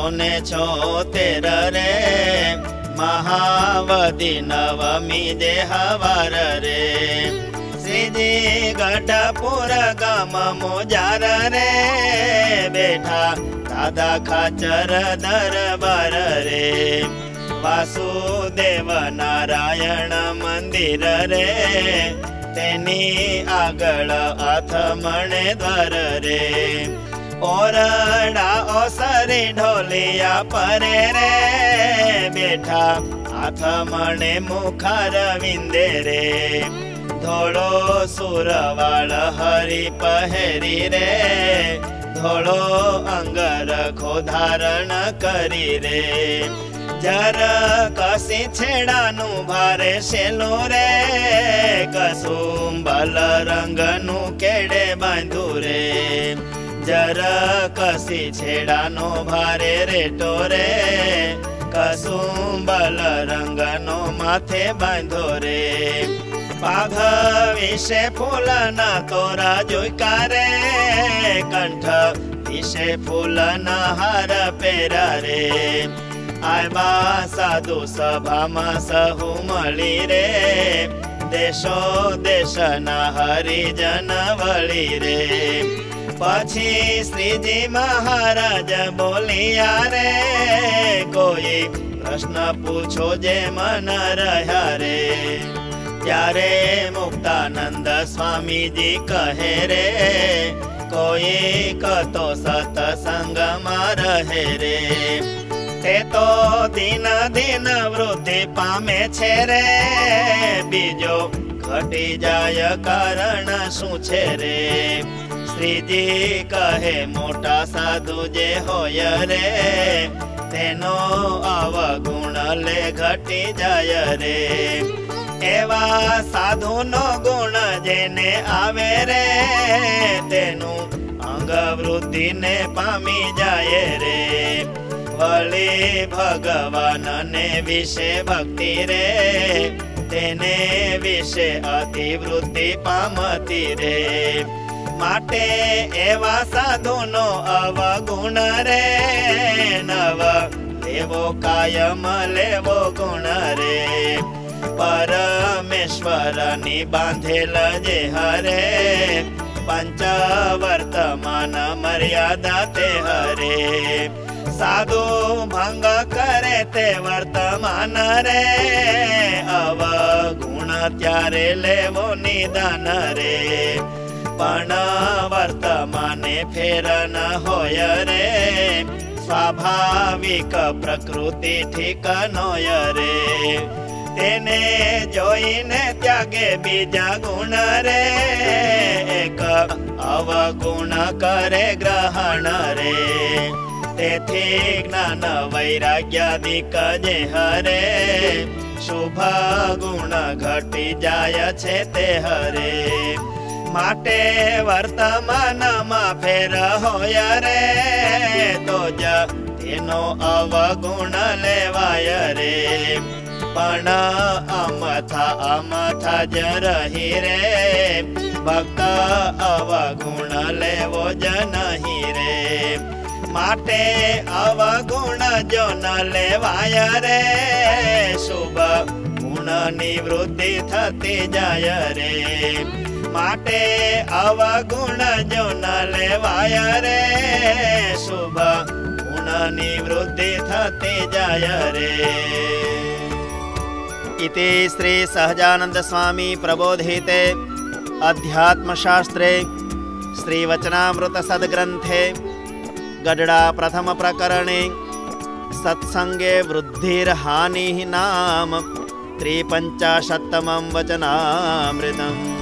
576 रे महावदी नवमी जे हवार रे श्रीजी गढ़पुर गाम मोजार रे बेठा दादा खाचर दरबार रे वासुदेव नारायण मंदिर रे तेनी आगळ आथमणे द्वार रे ओरडा ओसरी ढोलिया परे रे बेठा आथमणे मुखार विंदे रे धोळो सुरवाळ हरी पहेरी रे धोळो अंगरखो धारण करी रे जर कसी छेडानु भारे शेलो रे कसुंबल रंगनु केडे बांधु रे जर कसी छेडानो भारे रेटो रे कसुंबल रंगनो माथे बांधो रे पाघ विषे फूलना तोरा जुका रे कंठ विषे फूलना हार पेरा रे आयबा साधु सभा में सहु मळी रे देशो देशना हरिजन वळी रे पछी श्रीजी महाराज बोलिया रे कोई प्रश्न पूछो जे मन रह्या रे त्यारे मुक्तानंद स्वामी जी कहे रे कोई कतो सत्संग में रहे रे ते तो दिन दिन वृद्धि पामे छे रे बीजो घटी जाय कारण शू छे रे श्रीजी कहे मोटा साधु जे होय रे तेनो अवगुण ले घटी जाय रे एवा साधु नो गुण जेने आवे रे तेनु अंग वृद्धि ने पामी जाय रे वली भगवान ने विषे भक्ति रे तेने विषे अतिवृत्ति पामती रे माटे एवा साधु नो अवगुण रे नव लेवो कायम लेवो गुण रे परमेश्वर नी बांधेल जे हरे पंच वर्तमान मर्यादा ते हरे साधु भंग करे ते वर्तमान रे अवगुण त्यारे लेवो निदान रे पण वर्तमाने फेर न होय रे स्वाभाविक प्रकृति ठीक नोय रे तेने जोईने त्यागे बीजा गुण रे एक अवगुण करे ग्रहण रे तेथी ज्ञान वैराग्यादिक जे हरे शुभ गुण घटी जाय छे ते हरे माटे वर्तमान मा फेर होय रे तो ज तेनो अवगुण लेवाय रे पण अमथा ज रही रे भक्त अवगुण लेवो ज नहीं रे माटे अवगुण जो न लेवाय रे शुभ गुण निवृत्ति थती जाय रे माटे अवगुण जो न लेवाय रे शुभ गुण निवृत्ति थती जाय रे इति श्री सहजानंद स्वामी प्रबोधिते अध्यात्मशास्त्रे श्री वचनामृत सद्ग्रंथे गडड़ा प्रथम प्रकरणे सत्संगे वृद्धिर्हानिः नाम 53 वचनामृतम्।